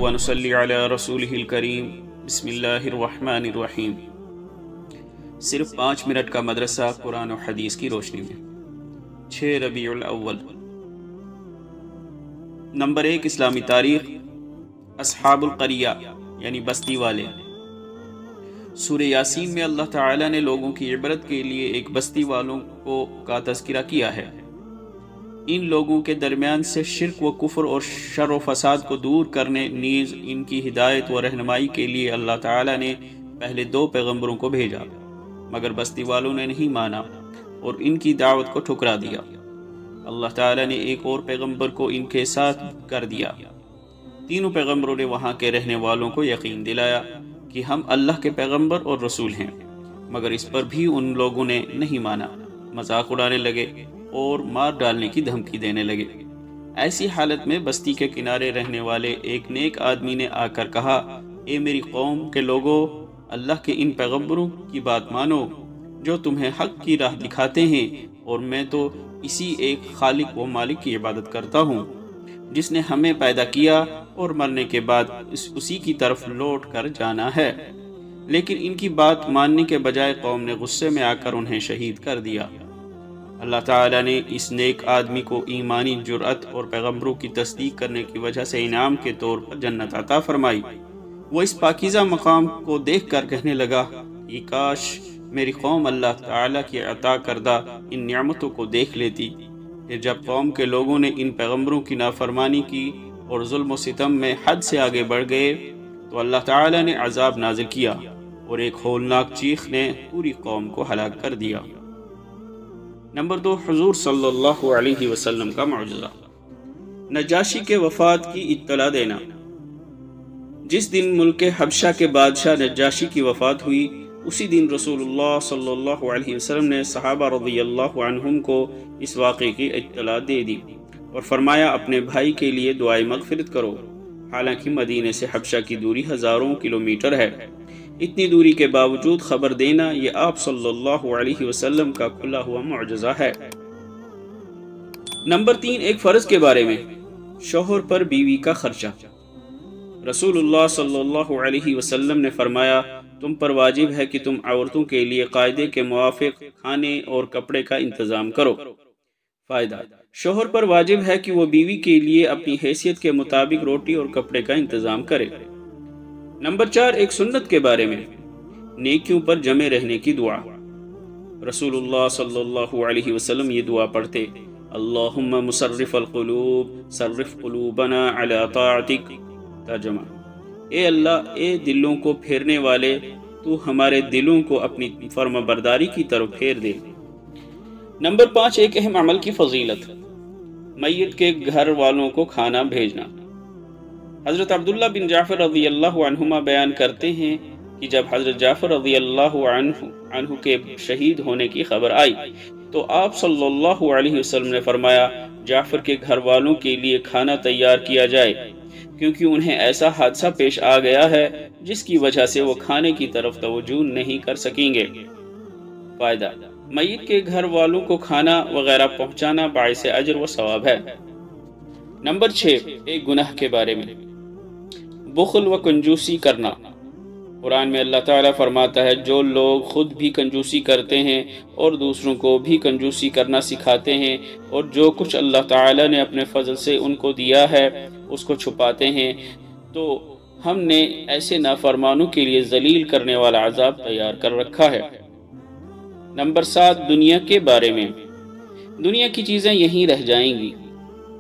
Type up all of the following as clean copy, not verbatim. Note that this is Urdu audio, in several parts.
ونصلي على رسوله الكريم بسم اللہ الرحمن الرحیم۔ صرف 5 منٹ کا مدرسہ قرآن و حدیث کی روشنی میں۔ 6 ربیع الاول۔ نمبر 1 اسلامی تاریخ، اصحاب القریہ یعنی بستی والے۔ سورہ یاسین میں اللہ تعالیٰ نے لوگوں کی عبرت کے لیے ایک بستی والوں کا تذکرہ کیا ہے۔ ان لوگوں کے درمیان سے شرک و کفر اور شر و فساد کو دور کرنے نیز ان کی ہدایت و رہنمائی کے لیے اللہ تعالیٰ نے پہلے 2 پیغمبروں کو بھیجا، مگر بستی والوں نے نہیں مانا اور ان کی دعوت کو ٹھکرا دیا۔ اللہ تعالیٰ نے ایک اور پیغمبر کو ان کے ساتھ کر دیا۔ تینوں پیغمبروں نے وہاں کے رہنے والوں کو یقین دلایا کہ ہم اللہ کے پیغمبر اور رسول ہیں، مگر اس پر بھی ان لوگوں نے نہیں مانا، مذاق اڑانے لگے اور مار ڈالنے کی دھمکی دینے لگے۔ ایسی حالت میں بستی کے کنارے رہنے والے ایک نیک آدمی نے آ کر کہا، اے میری قوم کے لوگوں، اللہ کے ان پیغمبروں کی بات مانو جو تمہیں حق کی راہ دکھاتے ہیں، اور میں تو اسی ایک خالق و مالک کی عبادت کرتا ہوں جس نے ہمیں پیدا کیا اور مرنے کے بعد اسی کی طرف لوٹ کر جانا ہے۔ لیکن ان کی بات ماننے کے بجائے قوم نے غصے میں آ کر انہیں شہید کر دیا۔ اللہ تعالیٰ نے اس نیک آدمی کو ایمانی جرأت اور پیغمبروں کی تصدیق کرنے کی وجہ سے انعام کے طور پر جنت عطا فرمائی۔ وہ اس پاکیزہ مقام کو دیکھ کر کہنے لگا کہ کاش میری قوم اللہ تعالیٰ کی عطا کردہ ان نعمتوں کو دیکھ لیتی۔ پھر جب قوم کے لوگوں نے ان پیغمبروں کی نافرمانی کی اور ظلم و ستم میں حد سے آگے بڑھ گئے تو اللہ تعالیٰ نے عذاب نازل کیا اور ایک ہولناک چیخ نے پوری قوم کو ہلاک کر دیا۔ نمبر 2 حضور صلی اللہ علیہ وسلم کا معجزہ۔ نجاشی کے وفات کی اطلاع دینا۔ جس دن ملک حبشہ کے بادشاہ نجاشی کی وفات ہوئی، اسی دن رسول اللہ صلی اللہ علیہ وسلم نے صحابہ رضی اللہ عنہم کو اس واقعے کی اطلاع دے دی اور فرمایا اپنے بھائی کے لیے دعائے مغفرت کرو۔ حالانکہ مدینے سے حبشہ کی دوری ہزاروں کلومیٹر ہے، اتنی دوری کے باوجود خبر دینا یہ آپ صلی اللہ علیہ وسلم کا کھلا ہوا معجزہ ہے۔ نمبر 3 ایک فرض کے بارے میں، شوہر پر بیوی کا خرچہ۔ رسول اللہ صلی اللہ علیہ وسلم نے فرمایا، تم پر واجب ہے کہ تم عورتوں کے لیے قاعدے کے موافق کھانے اور کپڑے کا انتظام کرو۔ فائدہ، شوہر پر واجب ہے کہ وہ بیوی کے لیے اپنی حیثیت کے مطابق روٹی اور کپڑے کا انتظام کرے۔ نمبر 4 ایک سنت کے بارے میں، نیکیوں پر جمع رہنے کی دعا۔ رسول اللہ صلی اللہ علیہ وسلم یہ دعا پڑھتے، اللہم مصرف القلوب صرف قلوبنا علی طاعتک۔ ترجمہ، اے اللہ، اے دلوں کو پھیرنے والے، تو ہمارے دلوں کو اپنی فرما برداری کی طرف پھیر دے۔ نمبر 5 ایک اہم عمل کی فضیلت، میت کے گھر والوں کو کھانا بھیجنا۔ حضرت عبداللہ بن جعفر رضی اللہ عنہما بیان کرتے ہیں کہ جب حضرت جعفر رضی اللہ عنہ کے شہید ہونے کی خبر آئی تو آپ صلی اللہ علیہ وسلم نے فرمایا، جعفر کے گھر والوں کے لیے کھانا تیار کیا جائے، کیونکہ انہیں ایسا حادثہ پیش آ گیا ہے جس کی وجہ سے وہ کھانے کی طرف توجہ نہیں کر سکیں گے۔ فائدہ، میت کے گھر والوں کو کھانا وغیرہ پہنچانا باعث اجر و ثواب ہے۔ نمبر 6 ایک گناہ کے بارے میں، بخل و کنجوسی کرنا۔ قرآن میں اللہ تعالیٰ فرماتا ہے، جو لوگ خود بھی کنجوسی کرتے ہیں اور دوسروں کو بھی کنجوسی کرنا سکھاتے ہیں اور جو کچھ اللہ تعالیٰ نے اپنے فضل سے ان کو دیا ہے اس کو چھپاتے ہیں، تو ہم نے ایسے نافرمانوں کے لیے ذلیل کرنے والا عذاب تیار کر رکھا ہے۔ نمبر 7 دنیا کے بارے میں، دنیا کی چیزیں یہیں رہ جائیں گی۔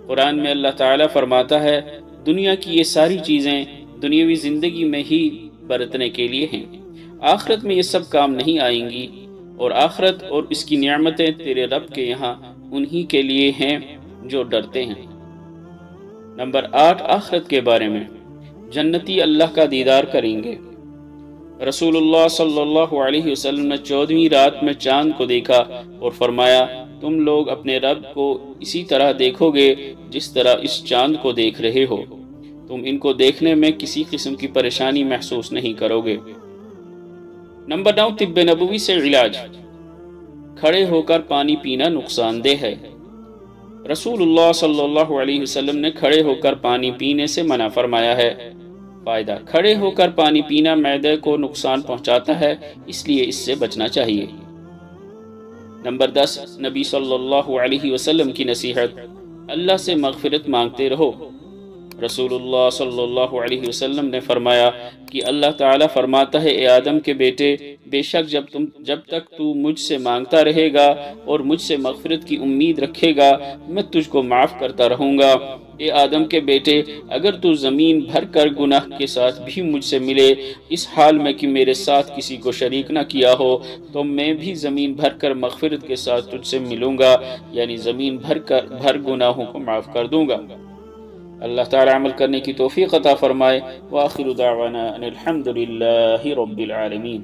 قرآن میں اللہ تعالیٰ فرماتا ہے، دنیا کی یہ ساری چیزیں دنیاوی زندگی میں ہی برتنے کے لیے ہیں، آخرت میں یہ سب کام نہیں آئیں گی، اور آخرت اور اس کی نعمتیں تیرے رب کے یہاں انہی کے لیے ہیں جو ڈرتے ہیں۔ نمبر 8 آخرت کے بارے میں، جنتی اللہ کا دیدار کریں گے۔ رسول اللہ صلی اللہ علیہ وسلم نے 14ویں رات میں چاند کو دیکھا اور فرمایا، تم لوگ اپنے رب کو اسی طرح دیکھو گے جس طرح اس چاند کو دیکھ رہے ہو، تم ان کو دیکھنے میں کسی قسم کی پریشانی محسوس نہیں کرو گے۔ نمبر 9 طب نبوی سے علاج، کھڑے ہو کر پانی پینا نقصان دہ ہے۔ رسول اللہ صلی اللہ علیہ وسلم نے کھڑے ہو کر پانی پینے سے منع فرمایا ہے۔ فائدہ: کھڑے ہو کر پانی پینا معدے کو نقصان پہنچاتا ہے، اس لیے اس سے بچنا چاہیے۔ نمبر 10، نبی صلی اللہ علیہ وسلم کی نصیحت: اللہ سے مغفرت مانگتے رہو۔ رسول اللہ صلی اللہ علیہ وسلم نے فرمایا کہ اللہ تعالیٰ فرماتا ہے، اے آدم کے بیٹے، بے شک جب تک تو مجھ سے مانگتا رہے گا اور مجھ سے مغفرت کی امید رکھے گا، میں تجھ کو معاف کرتا رہوں گا۔ اے آدم کے بیٹے، اگر تو زمین بھر کر گناہ کے ساتھ بھی مجھ سے ملے، اس حال میں کہ میرے ساتھ کسی کو شریک نہ کیا ہو، تو میں بھی زمین بھر کر مغفرت کے ساتھ تجھ سے ملوں گا، یعنی زمین بھر گناہوں کو معاف کر دوں گا۔ اللہ تعالی عمل کرنے کی توفیق عطا فرمائے۔ وآخر دعوانا ان الحمد للہ رب العالمین۔